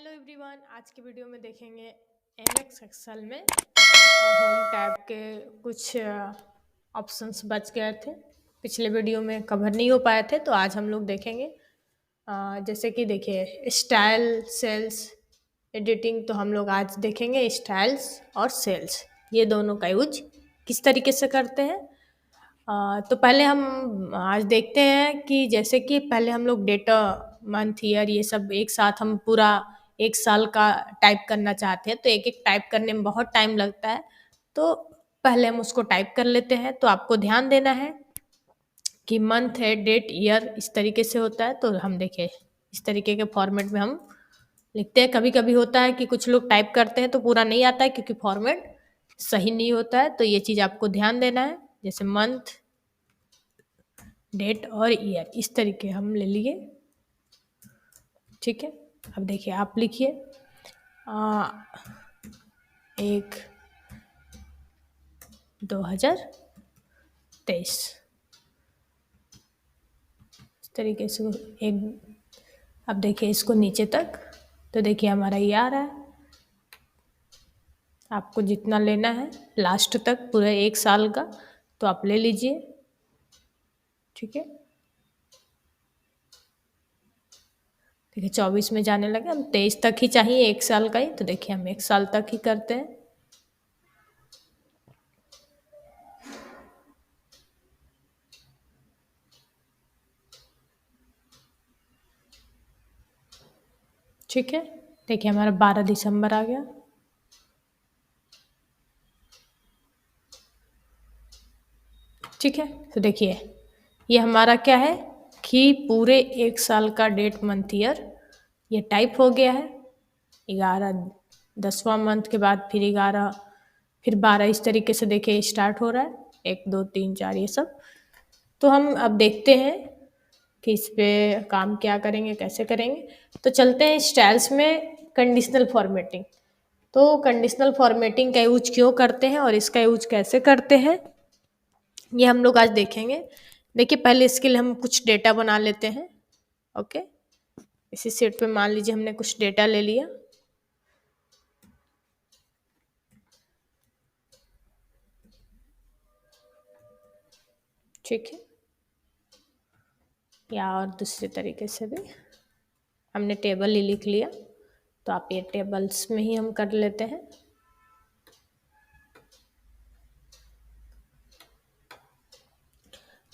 Hello everyone, आज की video में देखेंगे एमएक्स एक्सेल में होम टैब के कुछ ऑप्शंस बच गए थे। पिछले वीडियो में कवर नहीं हो पाए थे, तो आज हम लोग देखेंगे। जैसे कि देखिए स्टाइल, सेल्स, एडिटिंग, तो हम लोग आज देखेंगे स्टाइल्स और सेल्स, ये दोनों का यूज किस तरीके से करते हैं। तो पहले हम आज देखते हैं कि जैसे कि पहले हम लोग डेटा, मंथ, ईयर, ये सब एक साथ हम पूरा एक साल का टाइप करना चाहते हैं, तो एक एक टाइप करने में बहुत टाइम लगता है। तो पहले हम उसको टाइप कर लेते हैं। तो आपको ध्यान देना है कि मंथ है, डेट, ईयर इस तरीके से होता है। तो हम देखें इस तरीके के फॉर्मेट में हम लिखते हैं। कभी कभी होता है कि कुछ लोग टाइप करते हैं तो पूरा नहीं आता है क्योंकि फॉर्मेट सही नहीं होता है। तो ये चीज़ आपको ध्यान देना है। जैसे मंथ, डेट और ईयर इस तरीके हम ले लिए, ठीक है। अब देखिए आप लिखिए 1/2023 इस तरीके से एक। अब देखिए इसको नीचे तक, तो देखिए हमारा ये आ रहा है। आपको जितना लेना है लास्ट तक पूरे एक साल का, तो आप ले लीजिए, ठीक है। देखिए 24 में जाने लगे, हम 23 तक ही चाहिए, एक साल का ही। तो देखिए हम एक साल तक ही करते हैं, ठीक है। देखिए हमारा 12 दिसंबर आ गया, ठीक है। तो देखिए ये हमारा क्या है कि पूरे एक साल का डेट, मंथ, ईयर ये टाइप हो गया है। 11, 10वां मंथ के बाद फिर 11, फिर 12 इस तरीके से देखिए स्टार्ट हो रहा है। 1, 2, 3, 4 ये सब। तो हम अब देखते हैं कि इस पे काम क्या करेंगे, कैसे करेंगे। तो चलते हैं स्टाइल्स में, कंडीशनल फॉर्मेटिंग। तो कंडीशनल फॉर्मेटिंग का यूज क्यों करते हैं और इसका यूज कैसे करते हैं, ये हम लोग आज देखेंगे। देखिए पहले इसके लिए हम कुछ डेटा बना लेते हैं, ओके। इसी सेट पे मान लीजिए हमने कुछ डेटा ले लिया, ठीक है। या और दूसरे तरीके से भी हमने टेबल ही लिख लिया, तो आप ये टेबल्स में ही हम कर लेते हैं।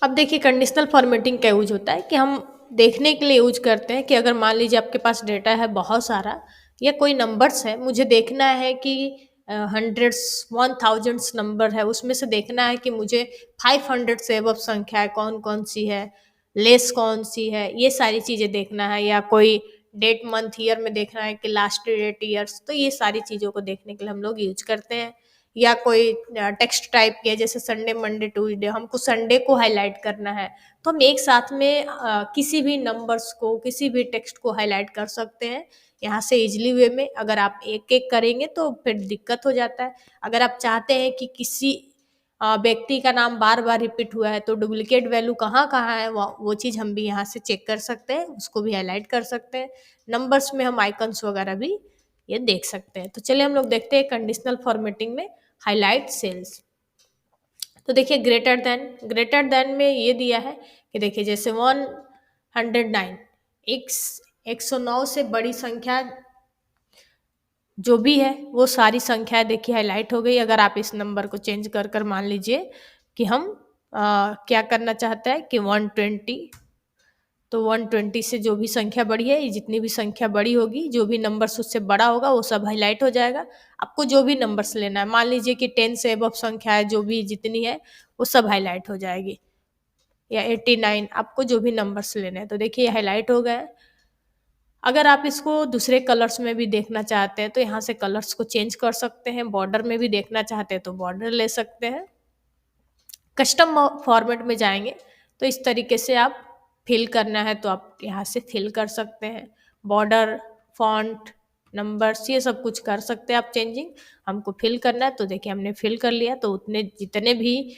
अब देखिए कंडीशनल फॉर्मेटिंग का यूज होता है कि हम देखने के लिए यूज करते हैं कि अगर मान लीजिए आपके पास डेटा है बहुत सारा, या कोई नंबर्स है, मुझे देखना है कि हंड्रेड्स, 1000s नंबर है, उसमें से देखना है कि मुझे 500 से अब संख्या है कौन कौन सी है, लेस कौन सी है, ये सारी चीज़ें देखना है। या कोई डेट, मंथ, ईयर में देखना है कि लास्ट डेट, ईयर्स, तो ये सारी चीज़ों को देखने के लिए हम लोग यूज करते हैं। या कोई टेक्स्ट टाइप किया, जैसे संडे, मंडे, ट्यूसडे, हमको संडे को हाईलाइट करना है, तो हम एक साथ में किसी भी नंबर्स को, किसी भी टेक्स्ट को हाईलाइट कर सकते हैं यहाँ से इजली वे में। अगर आप एक एक करेंगे तो फिर दिक्कत हो जाता है। अगर आप चाहते हैं कि किसी व्यक्ति का नाम बार बार रिपीट हुआ है तो डुप्लीकेट वैल्यू कहाँ कहाँ है, वो चीज़ हम भी यहाँ से चेक कर सकते हैं, उसको भी हाईलाइट कर सकते हैं। नंबर्स में हम आइकन्स वगैरह भी ये देख सकते हैं। तो चलिए हम लोग देखते हैं कंडीशनल फॉर्मेटिंग में हाईलाइट सेल्स। तो देखिए ग्रेटर देन में ये दिया है कि देखिए जैसे 109, एक 109 से बड़ी संख्या जो भी है वो सारी संख्याएं देखिए हाईलाइट हो गई। अगर आप इस नंबर को चेंज कर कर मान लीजिए कि हम क्या करना चाहते हैं कि 120, तो 120 से जो भी संख्या बड़ी है, ये जितनी भी संख्या बड़ी होगी, जो भी नंबर्स उससे बड़ा होगा वो सब हाईलाइट हो जाएगा। आपको जो भी नंबर्स लेना है, मान लीजिए कि 10 से अबव संख्या है, जो भी जितनी है वो सब हाईलाइट हो जाएगी। या 89, आपको जो भी नंबर्स लेने हैं, तो देखिए ये हाईलाइट हो गए। अगर आप इसको दूसरे कलर्स में भी देखना चाहते हैं तो यहाँ से कलर्स को चेंज कर सकते हैं। बॉर्डर में भी देखना चाहते हैं तो बॉर्डर ले सकते हैं। कस्टम फॉर्मेट में जाएंगे तो इस तरीके से आप फिल करना है तो आप यहाँ से फिल कर सकते हैं। बॉर्डर, फॉन्ट, नंबर्स, ये सब कुछ कर सकते हैं आप चेंजिंग। हमको फिल करना है तो देखिए हमने फिल कर लिया। तो उतने जितने भी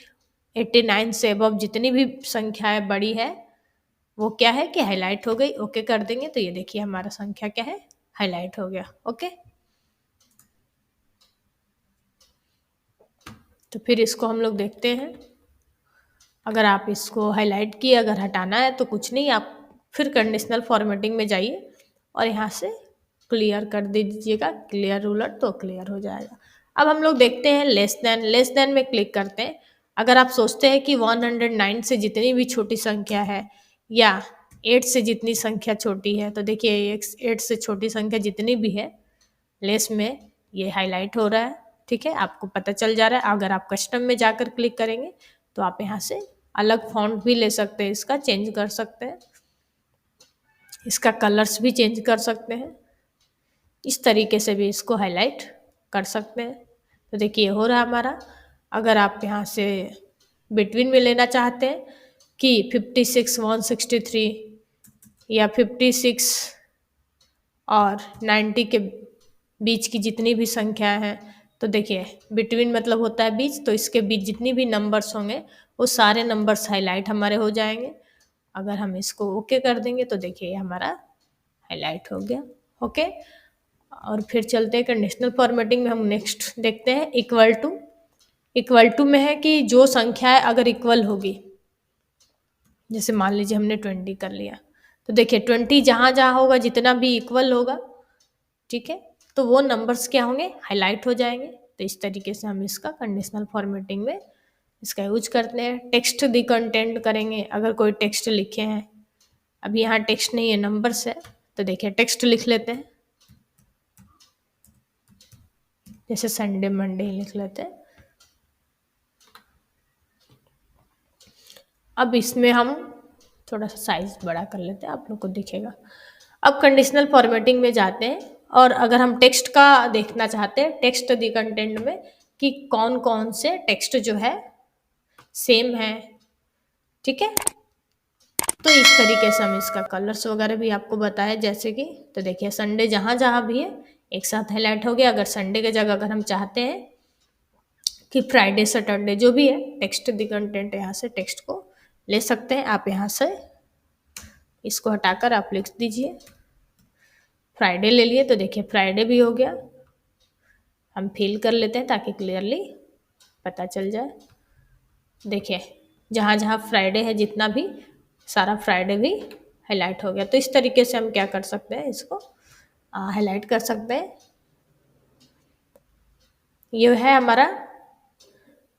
89 से अबव जितनी भी संख्याएं बड़ी है वो क्या है कि हाईलाइट हो गई। ओके कर देंगे तो ये देखिए हमारा संख्या क्या है हाईलाइट हो गया। ओके, तो फिर इसको हम लोग देखते हैं। अगर आप इसको हाईलाइट किए, अगर हटाना है तो कुछ नहीं, आप फिर कंडीशनल फॉर्मेटिंग में जाइए और यहाँ से क्लियर कर दीजिएगा, क्लियर रूलर, तो क्लियर हो जाएगा। अब हम लोग देखते हैं लेस देन में क्लिक करते हैं। अगर आप सोचते हैं कि 109 से जितनी भी छोटी संख्या है या 8 से जितनी संख्या छोटी है, तो देखिए 8 से छोटी संख्या जितनी भी है लेस में ये हाईलाइट हो रहा है। ठीक है, आपको पता चल जा रहा है। अगर आप कस्टम में जाकर क्लिक करेंगे तो आप यहाँ से अलग फॉन्ट भी ले सकते हैं, इसका चेंज कर सकते हैं, इसका कलर्स भी चेंज कर सकते हैं, इस तरीके से भी इसको हाईलाइट कर सकते हैं। तो देखिए हो रहा है हमारा। अगर आप यहाँ से बिटवीन में लेना चाहते हैं कि 56 163 या 56 और 90 के बीच की जितनी भी संख्या है, तो देखिए बिटवीन मतलब होता है बीच, तो इसके बीच जितनी भी नंबर्स होंगे वो सारे नंबर्स हाईलाइट हमारे हो जाएंगे। अगर हम इसको ओके कर देंगे तो देखिए हमारा हाईलाइट हो गया। ओके, और फिर चलते हैं कंडीशनल फॉर्मेटिंग में। हम नेक्स्ट देखते हैं इक्वल टू। इक्वल टू में है कि जो संख्या है अगर इक्वल होगी, जैसे मान लीजिए हमने 20 कर लिया, तो देखिए 20 जहाँ जहाँ होगा, जितना भी इक्वल होगा, ठीक है, तो वो नंबर्स क्या होंगे, हाईलाइट हो जाएंगे। तो इस तरीके से हम इसका कंडीशनल फॉर्मेटिंग में इसका यूज करते हैं। टेक्स्ट दी कंटेंट करेंगे, अगर कोई टेक्स्ट लिखे हैं, अभी यहाँ टेक्स्ट नहीं है नंबर्स है, तो देखिए टेक्स्ट लिख लेते हैं, जैसे संडे मंडे ही लिख लेते हैं। अब इसमें हम थोड़ा सा साइज बड़ा कर लेते हैं, आप लोग को दिखेगा। अब कंडीशनल फॉर्मेटिंग में जाते हैं और अगर हम टेक्स्ट का देखना चाहते हैं, टेक्स्ट दी कंटेंट में कि कौन कौन से टेक्स्ट जो है सेम है, ठीक है, तो इस तरीके से हम इसका कलर्स वगैरह भी आपको बताया, जैसे कि तो देखिए संडे जहाँ जहाँ भी है एक साथ हाईलाइट हो गया। अगर संडे की जगह अगर हम चाहते हैं कि फ्राइडे सैटरडे जो भी है, टेक्स्ट दी कंटेंट यहाँ से टेक्स्ट को ले सकते हैं आप। यहाँ से इसको हटाकर आप लिख दीजिए फ्राइडे ले लिए, तो देखिए फ्राइडे भी हो गया। हम फिल कर लेते हैं ताकि क्लियरली पता चल जाए। देखिए जहाँ जहाँ फ्राइडे है जितना भी, सारा फ्राइडे भी हाईलाइट हो गया। तो इस तरीके से हम क्या कर सकते हैं, इसको हाईलाइट कर सकते हैं। ये है हमारा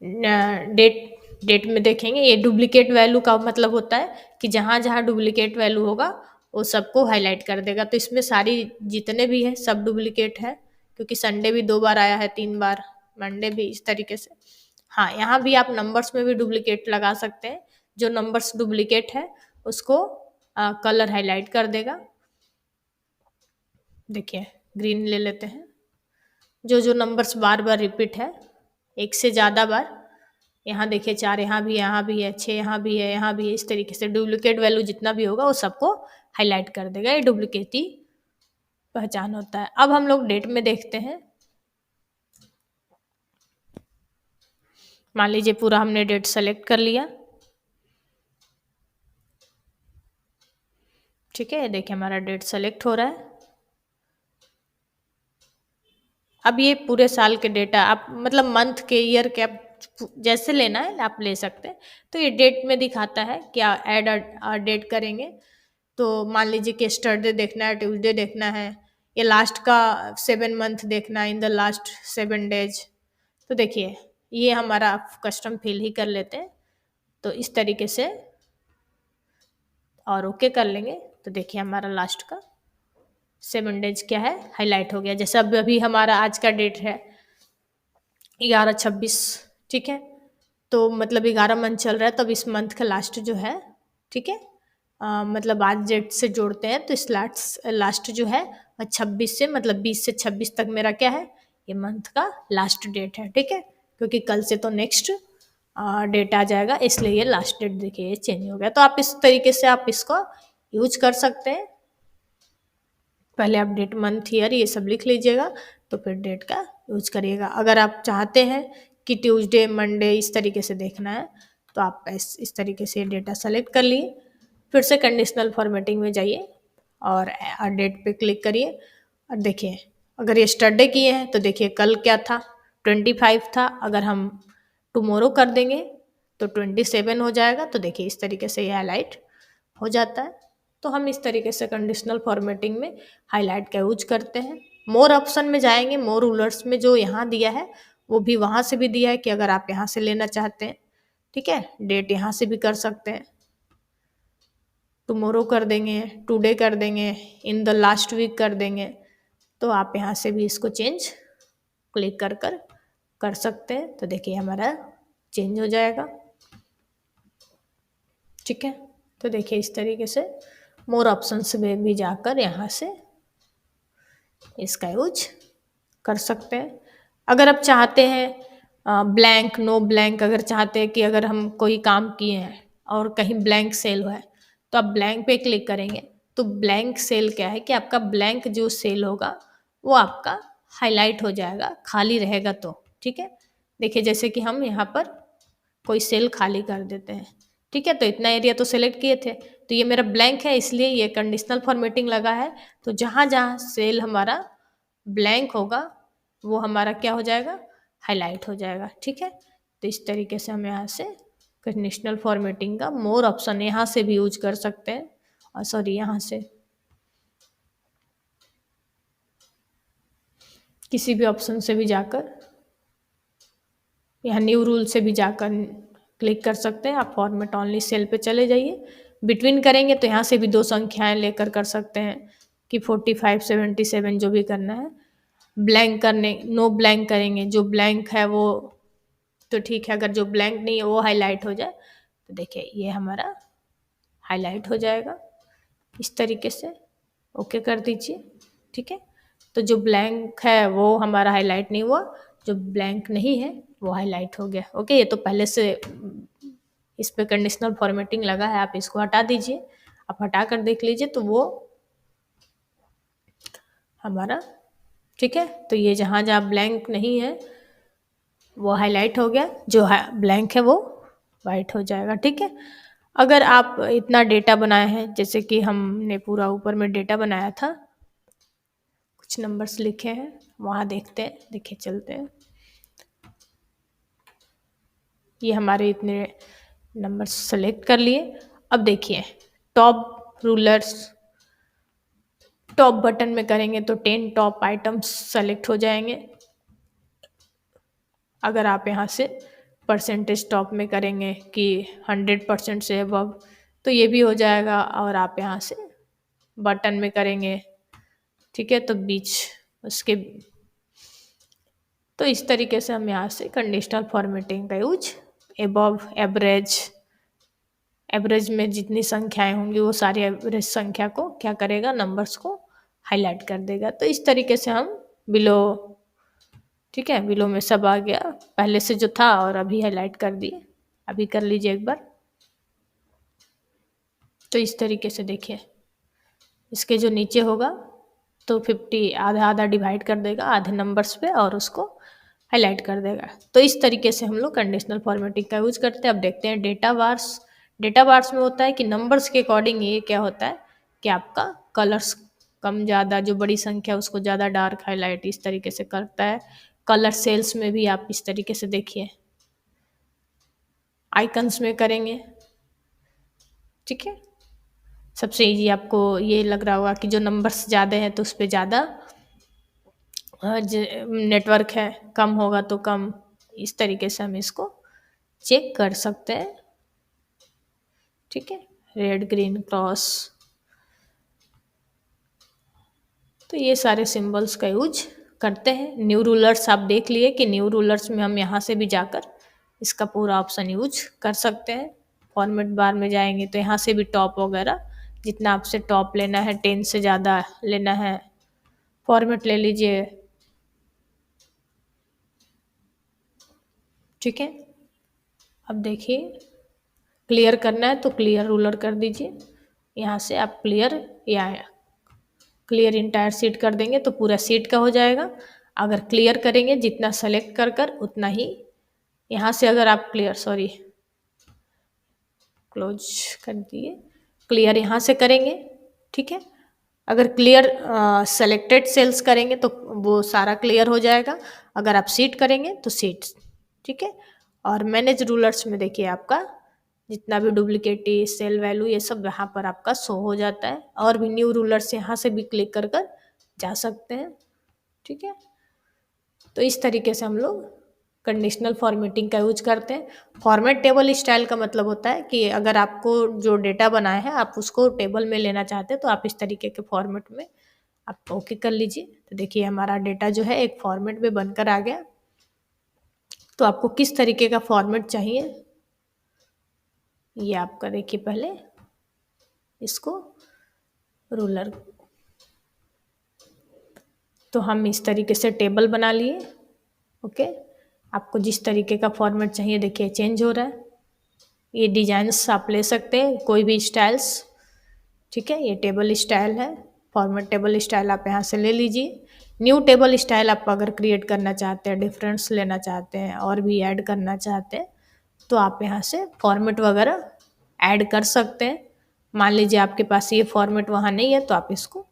डेट। डेट में देखेंगे, ये डुप्लीकेट वैल्यू का मतलब होता है कि जहाँ जहाँ डुप्लीकेट वैल्यू होगा वो सबको हाईलाइट कर देगा। तो इसमें सारी जितने भी है सब डुप्लीकेट है, क्योंकि संडे भी 2 बार आया है, 3 बार, मंडे भी, इस तरीके से। हाँ, यहाँ भी आप नंबर्स में भी डुप्लीकेट लगा सकते हैं। जो नंबर्स डुप्लीकेट है उसको कलर हाईलाइट कर देगा। देखिए ग्रीन ले लेते हैं। जो जो नंबर्स बार बार रिपीट है, एक से ज़्यादा बार, यहाँ देखिए 4 यहाँ भी है, 6 यहाँ भी है, यहाँ भी है, इस तरीके से डुप्लीकेट वैल्यू जितना भी होगा वो सबको हाईलाइट कर देगा। ये डुप्लीकेट ही पहचान होता है। अब हम लोग डेट में देखते हैं। मान लीजिए पूरा हमने डेट सेलेक्ट कर लिया, ठीक है, देखिए हमारा डेट सेलेक्ट हो रहा है। अब ये पूरे साल के डेटा आप मतलब मंथ के, ईयर के, आप जैसे लेना है आप ले सकते हैं। तो ये डेट में दिखाता है क्या ऐड डेट करेंगे, तो मान लीजिए कि स्टरडे देखना है, ट्यूसडे देखना है, या लास्ट का 7 मंथ देखना है, इन द लास्ट 7 डेज। तो देखिए ये हमारा कस्टम फिल ही कर लेते हैं, तो इस तरीके से और ओके कर लेंगे। तो देखिए हमारा लास्ट का 7 डेज क्या है, हाईलाइट हो गया। जैसे अब अभी हमारा आज का डेट है 11/26, ठीक है, तो मतलब 11 मंथ चल रहा है, तब इस मंथ का लास्ट जो है, ठीक है, मतलब आज डेट से जोड़ते हैं तो इस लास्ट जो है 26 से, मतलब 20 से 26 तक मेरा क्या है, ये मंथ का लास्ट डेट है, ठीक है, क्योंकि कल से तो नेक्स्ट डेट आ जाएगा, इसलिए ये लास्ट डेट देखिए ये चेंज हो गया। तो आप इस तरीके से आप इसको यूज कर सकते हैं। पहले आप डेट, मंथ, ईयर ये सब लिख लीजिएगा, तो फिर डेट का यूज करिएगा। अगर आप चाहते हैं कि ट्यूसडे मंडे इस तरीके से देखना है, तो आप इस तरीके से डेटा सेलेक्ट कर लिए, फिर से कंडीशनल फॉर्मेटिंग में जाइए और डेट पे क्लिक करिए। और देखिए अगर यस्टरडे किए हैं तो देखिए कल क्या था, 25 था, अगर हम टुमारो कर देंगे तो 27 हो जाएगा। तो देखिए इस तरीके से ये हाईलाइट हो जाता है। तो हम इस तरीके से कंडीशनल फॉर्मेटिंग में हाईलाइट का यूज करते हैं। मोर ऑप्शन में जाएंगे, मोर रूलर्स में जो यहाँ दिया है वो भी वहाँ से भी दिया है कि अगर आप यहाँ से लेना चाहते हैं, ठीक है, डेट यहाँ से भी कर सकते हैं, टुमारो कर देंगे, टुडे कर देंगे, इन द लास्ट वीक कर देंगे। तो आप यहाँ से भी इसको चेंज क्लिक कर सकते हैं। तो देखिए हमारा चेंज हो जाएगा, ठीक है। तो देखिए इस तरीके से मोर ऑप्शंस में भी जाकर यहाँ से इसका यूज कर सकते हैं। अगर आप चाहते हैं ब्लैंक, नो ब्लैंक, अगर चाहते हैं कि अगर हम कोई काम किए हैं और कहीं ब्लैंक सेल हुआ है तो आप ब्लैंक पे क्लिक करेंगे। तो ब्लैंक सेल क्या है कि आपका ब्लैंक जो सेल होगा वो आपका हाईलाइट हो जाएगा, खाली रहेगा तो, ठीक है। देखिए जैसे कि हम यहाँ पर कोई सेल खाली कर देते हैं, ठीक है, तो इतना एरिया तो सेलेक्ट किए थे, तो ये मेरा ब्लैंक है इसलिए ये कंडीशनल फॉर्मेटिंग लगा है। तो जहाँ जहाँ सेल हमारा ब्लैंक होगा वो हमारा क्या हो जाएगा, हाईलाइट हो जाएगा, ठीक है। तो इस तरीके से हम यहाँ से कंडीशनल फॉर्मेटिंग का मोर ऑप्शन यहाँ से भी यूज कर सकते हैं, और सॉरी यहाँ से किसी भी ऑप्शन से भी जाकर, यहाँ न्यू रूल से भी जाकर क्लिक कर सकते हैं। आप फॉर्मेट ओनली सेल पे चले जाइए, बिटवीन करेंगे तो यहाँ से भी दो संख्याएं लेकर कर सकते हैं कि 45 77 जो भी करना है। ब्लैंक करने, नो ब्लैंक करेंगे, जो ब्लैंक है वो तो ठीक है, अगर जो ब्लैंक नहीं है वो हाईलाइट हो जाए तो देखिए ये हमारा हाईलाइट हो जाएगा इस तरीके से। ओके कर दीजिए, ठीक है। तो जो ब्लैंक है वो हमारा हाईलाइट नहीं हुआ, जो ब्लैंक नहीं है वो हाईलाइट हो गया। ओके, ये तो पहले से इस पे कंडीशनल फॉर्मेटिंग लगा है, आप इसको हटा दीजिए। आप हटा कर देख लीजिए तो वो हमारा, ठीक है। तो ये जहाँ जहाँ ब्लैंक नहीं है वो हाईलाइट हो गया, जो ब्लैंक है वो वाइट हो जाएगा, ठीक है। अगर आप इतना डेटा बनाए हैं, जैसे कि हमने पूरा ऊपर में डेटा बनाया था, कुछ नंबर्स लिखे हैं वहाँ देखते हैं, देखिए चलते हैं। ये हमारे इतने नंबर्स सेलेक्ट कर लिए। अब देखिए टॉप रूलर्स, टॉप बटन में करेंगे तो 10 टॉप आइटम्स सेलेक्ट हो जाएंगे। अगर आप यहाँ से परसेंटेज टॉप में करेंगे कि 100% से अबव तो ये भी हो जाएगा। और आप यहाँ से बटन में करेंगे, ठीक है, तो बीच उसके, तो इस तरीके से हम यहाँ से कंडीशनल फॉर्मेटिंग का यूज एबव, एवरेज, एवरेज में जितनी संख्याएं होंगी वो सारी एवरेज संख्या को क्या करेगा, नंबर्स को हाईलाइट कर देगा। तो इस तरीके से हम बिलो, ठीक है, बिलो में सब आ गया पहले से जो था और अभी हाईलाइट कर दिए। अभी कर लीजिए एक बार। तो इस तरीके से देखिए इसके जो नीचे होगा तो 50 आधा आधा डिवाइड कर देगा आधे नंबर्स पे और उसको हाईलाइट कर देगा। तो इस तरीके से हम लोग कंडीशनल फॉर्मेटिंग का यूज करते हैं। अब देखते हैं डेटा बार्स। डेटा बार्स में होता है कि नंबर्स के अकॉर्डिंग ये क्या होता है कि आपका कलर्स कम ज़्यादा, जो बड़ी संख्या उसको ज़्यादा डार्क हाईलाइट इस तरीके से करता है। कलर सेल्स में भी आप इस तरीके से देखिए, आइकन्स में करेंगे, ठीक है। सबसे ईजी आपको ये लग रहा होगा कि जो नंबर्स ज़्यादा हैं तो उस पर ज़्यादा नेटवर्क है, कम होगा तो कम। इस तरीके से हम इसको चेक कर सकते हैं, ठीक है। रेड ग्रीन क्रॉस, तो ये सारे सिंबल्स का यूज करते हैं। न्यू रूलर्स आप देख लिए कि न्यू रूलर्स में हम यहाँ से भी जाकर इसका पूरा ऑप्शन यूज कर सकते हैं। फॉर्मेट बार में जाएंगे तो यहाँ से भी टॉप वगैरह जितना आपसे टॉप लेना है, 10 से ज़्यादा लेना है, फॉर्मेट ले लीजिए, ठीक है। अब देखिए क्लियर करना है तो क्लियर रूलर कर दीजिए। यहाँ से आप क्लियर या क्लियर इंटायर सीट कर देंगे तो पूरा सीट का हो जाएगा। अगर क्लियर करेंगे जितना सेलेक्ट कर कर उतना ही, यहाँ से अगर आप क्लियर, सॉरी क्लोज कर दिए, क्लियर यहाँ से करेंगे, ठीक है। अगर क्लियर सेलेक्टेड सेल्स करेंगे तो वो सारा क्लियर हो जाएगा, अगर आप सीट करेंगे तो सीट्स, ठीक है। और मैनेज रूलर्स में देखिए आपका जितना भी डुप्लीकेटी सेल वैल्यू ये सब यहाँ पर आपका शो हो जाता है, और भी न्यू रूलर्स यहाँ से भी क्लिक कर कर जा सकते हैं, ठीक है। तो इस तरीके से हम लोग कंडीशनल फॉर्मेटिंग का यूज करते हैं। फॉर्मेट टेबल स्टाइल का मतलब होता है कि अगर आपको जो डेटा बनाया है आप उसको टेबल में लेना चाहते हैं तो आप इस तरीके के फॉर्मेट में आप ओके कर लीजिए। तो देखिए हमारा डेटा जो है एक फॉर्मेट में बनकर आ गया। तो आपको किस तरीके का फॉर्मेट चाहिए ये आपका देखिए, पहले इसको रूलर, तो हम इस तरीके से टेबल बना लिए। ओके, आपको जिस तरीके का फॉर्मेट चाहिए देखिए चेंज हो रहा है। ये डिजाइन्स आप ले सकते हैं कोई भी स्टाइल्स, ठीक है। ये टेबल स्टाइल है, फॉर्मेट टेबल स्टाइल आप यहाँ से ले लीजिए। न्यू टेबल स्टाइल आप अगर क्रिएट करना चाहते हैं, डिफरेंस लेना चाहते हैं और भी ऐड करना चाहते हैं तो आप यहाँ से फॉर्मेट वगैरह ऐड कर सकते हैं। मान लीजिए आपके पास ये फॉर्मेट वहाँ नहीं है तो आप इसको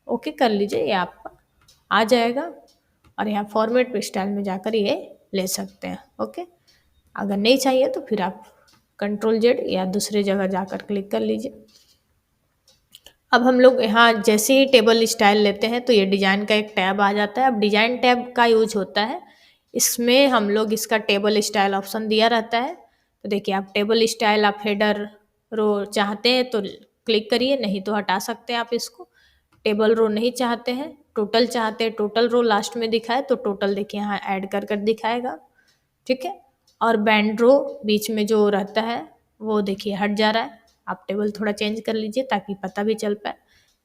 ओके कर लीजिए, ये आपका आ जाएगा और यहाँ फॉर्मेट पे स्टाइल में जाकर ये ले सकते हैं। ओके, अगर नहीं चाहिए तो फिर आप Ctrl Z या दूसरे जगह जाकर क्लिक कर लीजिए। अब हम लोग यहाँ जैसे ही टेबल स्टाइल लेते हैं तो ये डिजाइन का एक टैब आ जाता है। अब डिजाइन टैब का यूज होता है, इसमें हम लोग इसका टेबल स्टाइल ऑप्शन दिया रहता है। तो देखिए आप टेबल स्टाइल, आप हेडर रो चाहते हैं तो क्लिक करिए, नहीं तो हटा सकते हैं आप इसको। टेबल रो नहीं चाहते हैं, टोटल चाहते हैं, टोटल रो लास्ट में दिखाए तो टोटल देखिए यहाँ ऐड कर कर दिखाएगा, ठीक है। और बैंड रो बीच में जो रहता है वो देखिए हट जा रहा है। आप टेबल थोड़ा चेंज कर लीजिए ताकि पता भी चल पाए।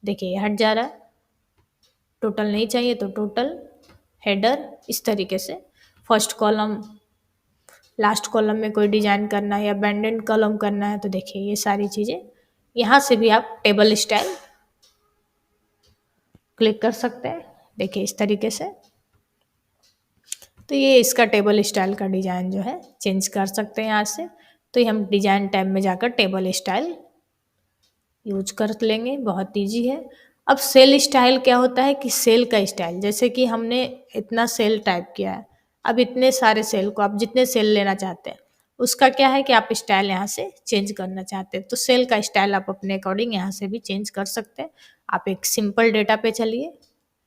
देखिए ये हट जा रहा है, टोटल नहीं चाहिए तो टोटल, हेडर, इस तरीके से। फर्स्ट कॉलम, लास्ट कॉलम में कोई डिजाइन करना है या बैंडेड कॉलम करना है तो देखिए ये सारी चीज़ें यहाँ से भी आप टेबल स्टाइल क्लिक कर सकते हैं। देखिए इस तरीके से, तो ये इसका टेबल स्टाइल का डिज़ाइन जो है चेंज कर सकते हैं यहाँ से। तो ये हम डिज़ाइन टैब में जाकर टेबल स्टाइल यूज कर लेंगे, बहुत ईजी है। अब सेल स्टाइल क्या होता है कि सेल का स्टाइल, जैसे कि हमने इतना सेल टाइप किया है, अब इतने सारे सेल को आप जितने सेल लेना चाहते हैं उसका क्या है कि आप स्टाइल यहाँ से चेंज करना चाहते हैं तो सेल का स्टाइल आप अपने अकॉर्डिंग यहाँ से भी चेंज कर सकते हैं। आप एक सिंपल डेटा पे चलिए,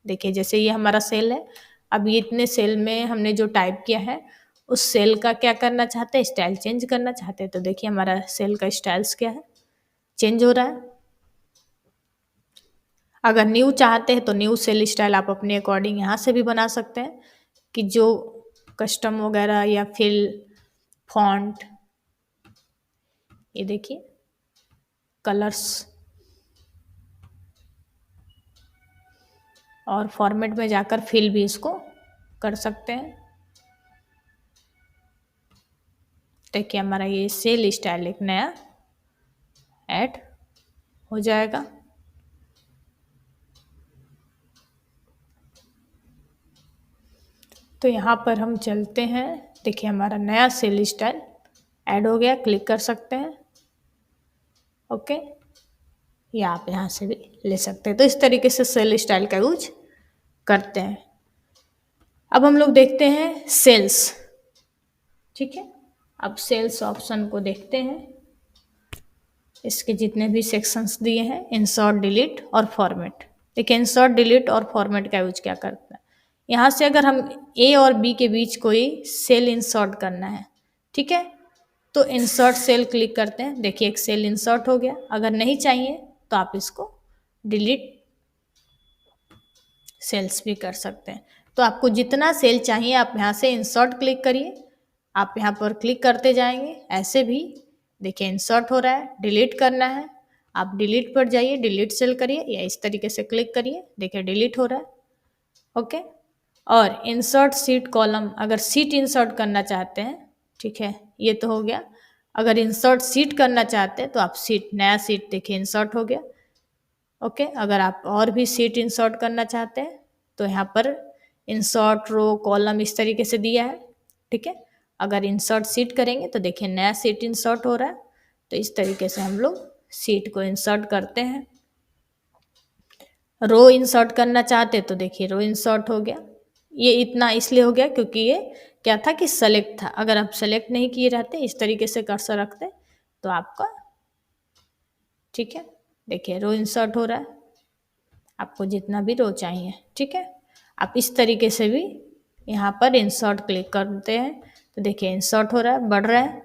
देखिए जैसे ये हमारा सेल है, अब ये इतने सेल में हमने जो टाइप किया है उस सेल का क्या करना चाहते हैं, स्टाइल चेंज करना चाहते हैं। तो देखिए हमारा सेल का स्टाइल्स क्या है, चेंज हो रहा है। अगर न्यू चाहते हैं तो न्यू सेल स्टाइल आप अपने अकॉर्डिंग यहाँ से भी बना सकते हैं कि जो कस्टम वगैरह या फिल, फॉन्ट, ये देखिए कलर्स और फॉर्मेट में जाकर फिल भी इसको कर सकते हैं। देखिए हमारा ये सेल स्टाइल एक नया ऐड हो जाएगा। तो यहाँ पर हम चलते हैं, देखिए हमारा नया सेल स्टाइल ऐड हो गया, क्लिक कर सकते हैं। ओके, या आप यहाँ से भी ले सकते हैं। तो इस तरीके से सेल स्टाइल का यूज करते हैं। अब हम लोग देखते हैं सेल्स, ठीक है। अब सेल्स ऑप्शन को देखते हैं, इसके जितने भी सेक्शंस दिए हैं, इंसर्ट, डिलीट और फॉर्मेट। देखिए इंसर्ट, डिलीट और फॉर्मेट का यूज क्या करता है, यहाँ से अगर हम ए और बी के बीच कोई सेल इंसर्ट करना है, ठीक है, तो इंसर्ट सेल क्लिक करते हैं। देखिए एक सेल इंसर्ट हो गया। अगर नहीं चाहिए तो आप इसको डिलीट सेल्स भी कर सकते हैं। तो आपको जितना सेल चाहिए आप यहाँ से इंसर्ट क्लिक करिए, आप यहाँ पर क्लिक करते जाएंगे। ऐसे भी देखिए इंसर्ट हो रहा है, डिलीट करना है आप डिलीट पर जाइए, डिलीट सेल करिए या इस तरीके से क्लिक करिए, देखिए डिलीट हो रहा है। ओके, और इंसर्ट सीट कॉलम, अगर सीट इंसर्ट करना चाहते हैं, ठीक है, ये तो हो गया। अगर इंसर्ट सीट करना चाहते हैं तो आप सीट, नया सीट देखिए इंसर्ट हो गया। ओके, अगर आप और भी सीट इंसर्ट करना चाहते हैं तो यहाँ पर इंसर्ट रो कॉलम इस तरीके से दिया है, ठीक है। अगर इंसर्ट सीट करेंगे तो देखिए नया सीट इंसर्ट हो रहा है। तो इस तरीके से हम लोग सीट को इंसर्ट करते हैं। रो इंसर्ट करना चाहते तो देखिए रो इंसर्ट हो गया। ये इतना इसलिए हो गया क्योंकि ये क्या था कि सेलेक्ट था। अगर आप सेलेक्ट नहीं किए रहते, इस तरीके से कर्सर रखते, तो आपका ठीक है, देखिए रो इंसर्ट हो रहा है, आपको जितना भी रो चाहिए। ठीक है, आप इस तरीके से भी यहाँ पर इंसर्ट क्लिक करते हैं तो देखिए इंसर्ट हो रहा है, बढ़ रहा है।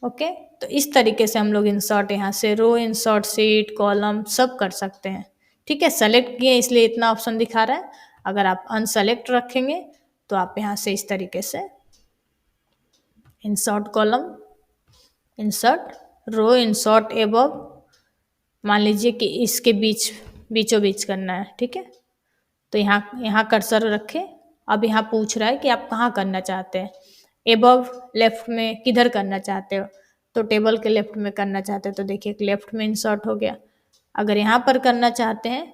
ओके, तो इस तरीके से हम लोग इंसर्ट यहाँ से रो इंसर्ट सीट कॉलम सब कर सकते हैं। ठीक है, सेलेक्ट किए इसलिए इतना ऑप्शन दिखा रहा है। अगर आप अनसेलेक्ट रखेंगे तो आप यहाँ से इस तरीके से insert column, insert row, insert above, मान लीजिए कि इसके बीचों बीच करना है। ठीक है, तो यहाँ यहाँ कर्सर रखे। अब यहाँ पूछ रहा है कि आप कहाँ करना चाहते हैं, एबव लेफ्ट में किधर करना चाहते हो, तो टेबल के लेफ्ट में करना चाहते हैं तो देखिए लेफ्ट में इंसर्ट हो गया। अगर यहाँ पर करना चाहते हैं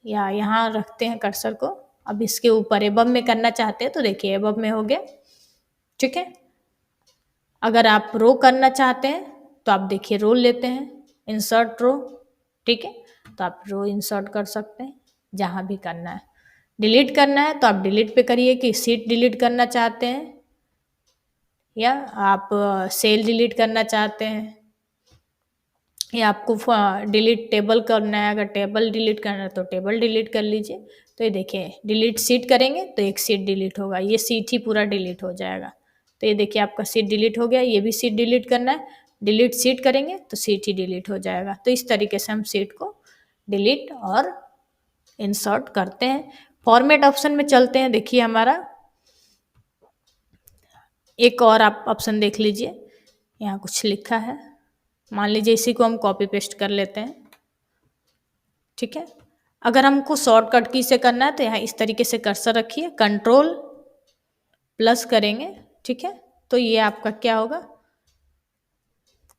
या यहाँ रखते हैं कर्सर को, अब इसके ऊपर एबव में करना चाहते हैं तो देखिए एबव में हो गया। ठीक है, अगर आप रो करना चाहते हैं तो आप देखिए रो लेते हैं, इंसर्ट रो। ठीक है, तो आप रो इंसर्ट कर सकते हैं जहाँ भी करना है। डिलीट करना है तो आप डिलीट पे करिए कि सीट डिलीट करना चाहते हैं या आप सेल डिलीट करना चाहते हैं या आपको डिलीट टेबल करना है। अगर टेबल डिलीट करना है तो टेबल डिलीट कर लीजिए। तो ये देखिए डिलीट सीट करेंगे तो एक सीट डिलीट होगा, ये सीट ही पूरा डिलीट हो जाएगा। तो ये देखिए आपका सीट डिलीट हो गया, ये भी सीट डिलीट करना है, डिलीट सीट करेंगे तो सीट ही डिलीट हो जाएगा। तो इस तरीके से हम सीट को डिलीट और इंसर्ट करते हैं। फॉर्मेट ऑप्शन में चलते हैं। देखिए हमारा एक और आप ऑप्शन देख लीजिए, यहाँ कुछ लिखा है, मान लीजिए इसी को हम कॉपी पेस्ट कर लेते हैं। ठीक है, अगर हमको शॉर्टकट की से करना है तो यहाँ इस तरीके से कर्सर रखिए, कंट्रोल प्लस करेंगे। ठीक है, तो ये आपका क्या होगा,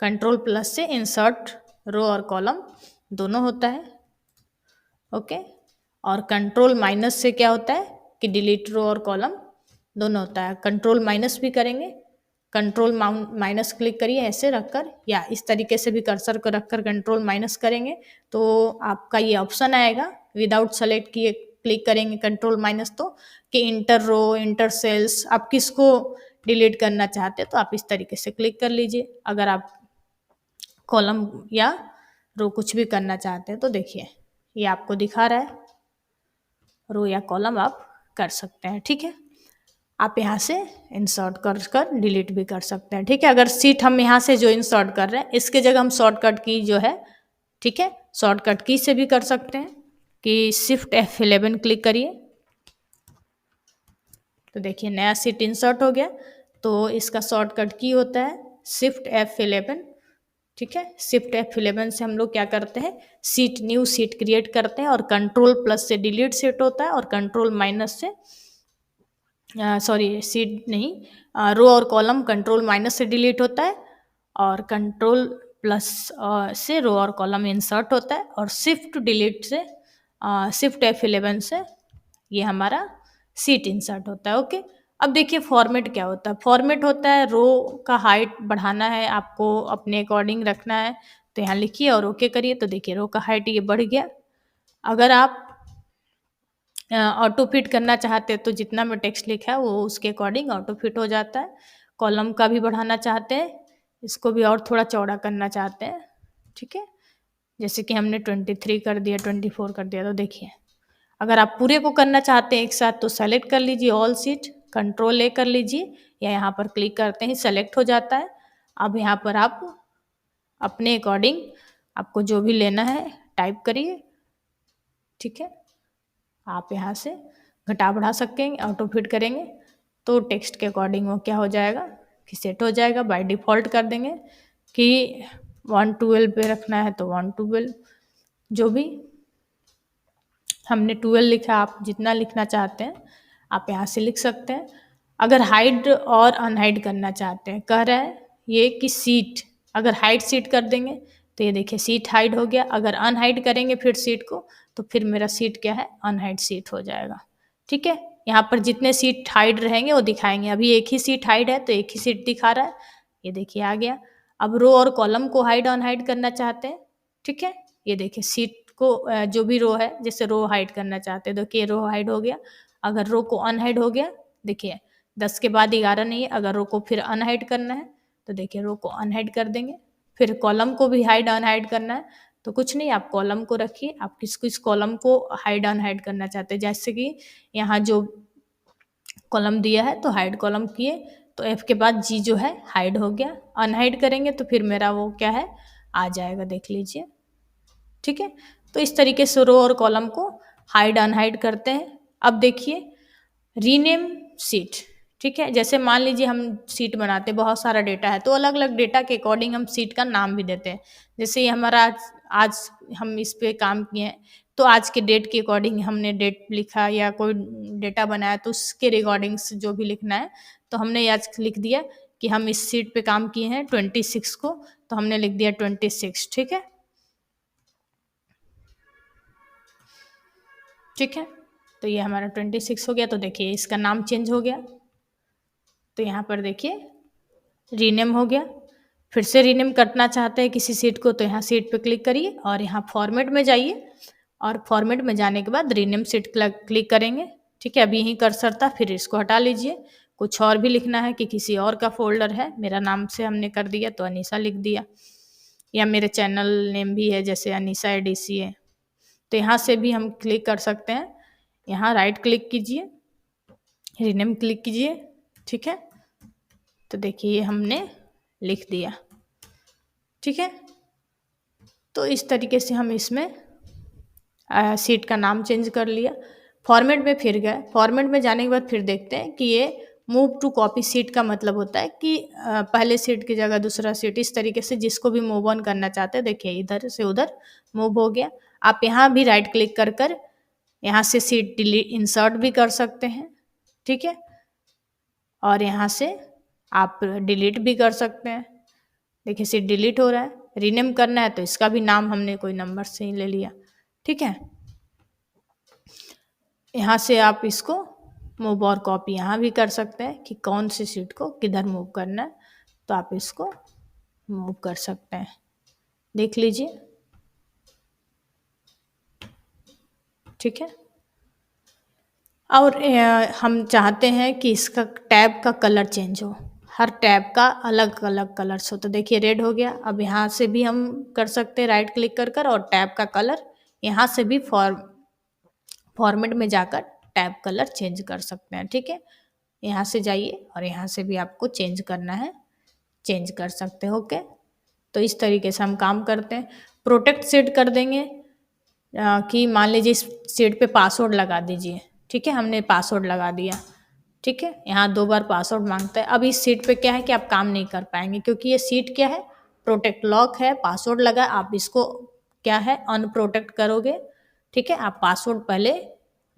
कंट्रोल प्लस से इंसर्ट रो और कॉलम दोनों होता है। ओके, और कंट्रोल माइनस से क्या होता है कि डिलीट रो और कॉलम दोनों होता है। कंट्रोल माइनस भी करेंगे, कंट्रोल माइनस क्लिक करिए ऐसे रखकर, या इस तरीके से भी कर्सर को रखकर कंट्रोल माइनस करेंगे तो आपका ये ऑप्शन आएगा। विदाउट सेलेक्ट किए क्लिक करेंगे कंट्रोल माइनस तो कि इंटर रो, इंटर सेल्स, आप किसको डिलीट करना चाहते हैं तो आप इस तरीके से क्लिक कर लीजिए। अगर आप कॉलम या रो कुछ भी करना चाहते हैं तो देखिए ये आपको दिखा रहा है, रो या कॉलम आप कर सकते हैं। ठीक है, आप यहाँ से इंसर्ट कर डिलीट भी कर सकते हैं। ठीक है, अगर सीट हम यहाँ से जो इंसर्ट कर रहे हैं इसके जगह हम शॉर्टकट की जो है, ठीक है, शॉर्टकट की से भी कर सकते हैं कि शिफ्ट F11 क्लिक करिए तो देखिए नया सीट इंसर्ट हो गया। तो इसका शॉर्टकट की होता है शिफ्ट F11। ठीक है, शिफ्ट F11 से हम लोग क्या करते हैं, सीट न्यू सीट क्रिएट करते हैं, और कंट्रोल प्लस से डिलीट सीट होता है और कंट्रोल माइनस से सॉरी सीट नहीं, रो और कॉलम कंट्रोल माइनस से डिलीट होता है और कंट्रोल प्लस से रो और कॉलम इंसर्ट होता है, और शिफ्ट डिलीट से शिफ्ट F11 से ये हमारा सीट इंसर्ट होता है। ओके, अब देखिए फॉर्मेट क्या होता है। फॉर्मेट होता है रो का हाइट बढ़ाना है, आपको अपने अकॉर्डिंग रखना है तो यहाँ लिखिए और ओके करिए तो देखिए रो का हाइट ये बढ़ गया। अगर आप ऑटो फिट करना चाहते हैं तो जितना में टेक्स्ट लिखा है वो उसके अकॉर्डिंग ऑटो फिट हो जाता है। कॉलम का भी बढ़ाना चाहते हैं, इसको भी और थोड़ा चौड़ा करना चाहते हैं, ठीक है, जैसे कि हमने 23 कर दिया, 24 कर दिया, तो देखिए अगर आप पूरे को करना चाहते हैं एक साथ तो सेलेक्ट कर लीजिए ऑल सीट, कंट्रोल ए कर लीजिए या यहाँ पर क्लिक करते ही सेलेक्ट हो जाता है। अब यहाँ पर आप अपने अकॉर्डिंग आपको जो भी लेना है टाइप करिए। ठीक है, आप यहाँ से घटा बढ़ा सकेंगे, ऑटो फिट करेंगे तो टेक्स्ट के अकॉर्डिंग वो क्या हो जाएगा कि सेट हो जाएगा। बाय डिफ़ॉल्ट कर देंगे कि 112 पे रखना है तो 112, जो भी हमने 12 लिखा, आप जितना लिखना चाहते हैं आप यहाँ से लिख सकते हैं। अगर हाइड और अनहाइड करना चाहते हैं, कह रहा है ये कि सीट, अगर हाइड सीट कर देंगे तो ये देखिए सीट हाइड हो गया। अगर अनहाइड करेंगे फिर सीट को तो फिर मेरा सीट क्या है, अनहाइड सीट हो जाएगा। ठीक है, यहाँ पर जितने सीट हाइड रहेंगे वो दिखाएंगे। अभी एक ही सीट हाइड है तो एक ही सीट दिखा रहा है, ये देखिए आ गया। अब रो और कॉलम को हाइड अनहाइड करना चाहते हैं, ठीक है, ये देखिए सीट इसको जो भी रो है, जैसे रो हाइड करना चाहते हैं, देखिए रो हाइड हो गया। अगर रो को अनहाइड हो गया, देखिए 10 के बाद 11 नहीं है, अगर रो को फिर अनहाइड करना है तो देखिए रो को अनहाइड कर देंगे। फिर कॉलम को भी हाइड अनहाइड करना है तो कुछ नहीं, आप कॉलम को रखिए। आप किस कॉलम को हाइड अनहाइड करना चाहते हैं, जैसे कि यहाँ जो कॉलम दिया है तो हाइड कॉलम किए, तो F के बाद G जो है हाइड हो गया। अनहाइड करेंगे तो फिर मेरा वो क्या है, आ जाएगा, देख लीजिए। ठीक है, तो इस तरीके से रो और कॉलम को हाइड अनहाइड करते हैं। अब देखिए रीनेम सीट। ठीक है, जैसे मान लीजिए हम सीट बनाते हैं, बहुत सारा डेटा है, तो अलग अलग डेटा के अकॉर्डिंग हम सीट का नाम भी देते हैं। जैसे ये हमारा आज हम इस पे काम किए हैं, तो आज के डेट के अकॉर्डिंग हमने डेट लिखा, या कोई डेटा बनाया तो उसके रिकॉर्डिंग्स जो भी लिखना है, तो हमने आज लिख दिया कि हम इस सीट पे काम किए हैं 26 को, तो हमने लिख दिया 26। ठीक है, ठीक है, तो ये हमारा 26 हो गया। तो देखिए इसका नाम चेंज हो गया, तो यहाँ पर देखिए रीनेम हो गया। फिर से रीनेम करना चाहते हैं किसी सीट को, तो यहाँ सीट पे क्लिक करिए और यहाँ फॉर्मेट में जाइए, और फॉर्मेट में जाने के बाद रीनेम सीट क्लिक करेंगे। ठीक है, अभी यहीं कर्सर था, फिर इसको हटा लीजिए। कुछ और भी लिखना है कि किसी और का फोल्डर है, मेरा नाम से हमने कर दिया तो अनीसा लिख दिया, या मेरे चैनल नेम भी है जैसे अनीसा एडीसी है, तो यहाँ से भी हम क्लिक कर सकते हैं। यहाँ राइट क्लिक कीजिए, रीनेम क्लिक कीजिए। ठीक है, तो देखिए ये हमने लिख दिया। ठीक है, तो इस तरीके से हम इसमें सीट का नाम चेंज कर लिया। फॉर्मेट में फिर गए, फॉर्मेट में जाने के बाद फिर देखते हैं कि ये मूव टू कॉपी सीट का मतलब होता है कि पहले सीट की जगह दूसरा सीट, इस तरीके से जिसको भी मूव ऑन करना चाहते हैं, देखिए इधर से उधर मूव हो गया। आप यहाँ भी राइट क्लिक कर कर यहाँ से सीट डिलीट इंसर्ट भी कर सकते हैं। ठीक है, और यहाँ से आप डिलीट भी कर सकते हैं। देखिए सीट डिलीट हो रहा है। रीनेम करना है तो इसका भी नाम हमने कोई नंबर से ही ले लिया। ठीक है, यहाँ से आप इसको मूव और कॉपी यहाँ भी कर सकते हैं कि कौन सी सीट को किधर मूव करना है, तो आप इसको मूव कर सकते हैं, देख लीजिए। ठीक है, और हम चाहते हैं कि इसका टैब का कलर चेंज हो, हर टैब का अलग अलग कलर्स हो, तो देखिए रेड हो गया। अब यहाँ से भी हम कर सकते हैं राइट क्लिक कर कर, और टैब का कलर यहाँ से भी फॉर्मेट में जाकर टैब कलर चेंज कर सकते हैं। ठीक है, यहाँ से जाइए और यहाँ से भी आपको चेंज करना है, चेंज कर सकते हो। ओके, तो इस तरीके से हम काम करते हैं। प्रोटेक्ट सेट कर देंगे कि मान लीजिए इस सीट पे पासवर्ड लगा दीजिए। ठीक है, हमने पासवर्ड लगा दिया। ठीक है, यहाँ 2 बार पासवर्ड मांगता है। अब इस सीट पे क्या है कि आप काम नहीं कर पाएंगे, क्योंकि ये सीट क्या है, प्रोटेक्ट लॉक है, पासवर्ड लगा। आप इसको क्या है अनप्रोटेक्ट करोगे। ठीक है, आप पासवर्ड पहले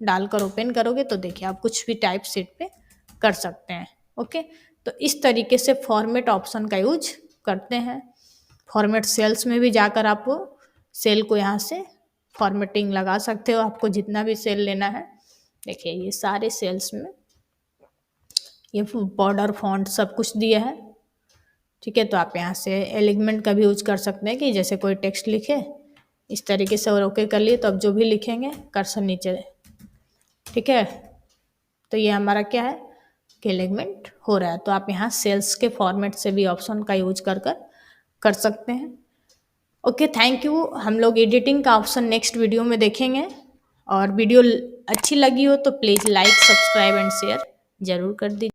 डालकर ओपन करोगे तो देखिए आप कुछ भी टाइप सीट पे कर सकते हैं। ओके, तो इस तरीके से फॉर्मेट ऑप्शन का यूज करते हैं। फॉर्मेट सेल्स में भी जाकर आप सेल को यहाँ से फॉर्मेटिंग लगा सकते हो, आपको जितना भी सेल लेना है। देखिए ये सारे सेल्स में ये बॉर्डर फॉन्ट सब कुछ दिया है। ठीक है, तो आप यहाँ से एलिमेंट का भी यूज कर सकते हैं कि जैसे कोई टेक्स्ट लिखे इस तरीके से, और ओके कर लिए तो अब जो भी लिखेंगे कर्सर नीचे। ठीक है, तो ये हमारा क्या है कि एलिमेंट हो रहा है। तो आप यहाँ सेल्स के फॉर्मेट से भी ऑप्शन का यूज कर सकते हैं। Okay, thank you. हम लोग एडिटिंग का ऑप्शन नेक्स्ट वीडियो में देखेंगे, और वीडियो अच्छी लगी हो तो please like, subscribe and share जरूर कर दीजिए।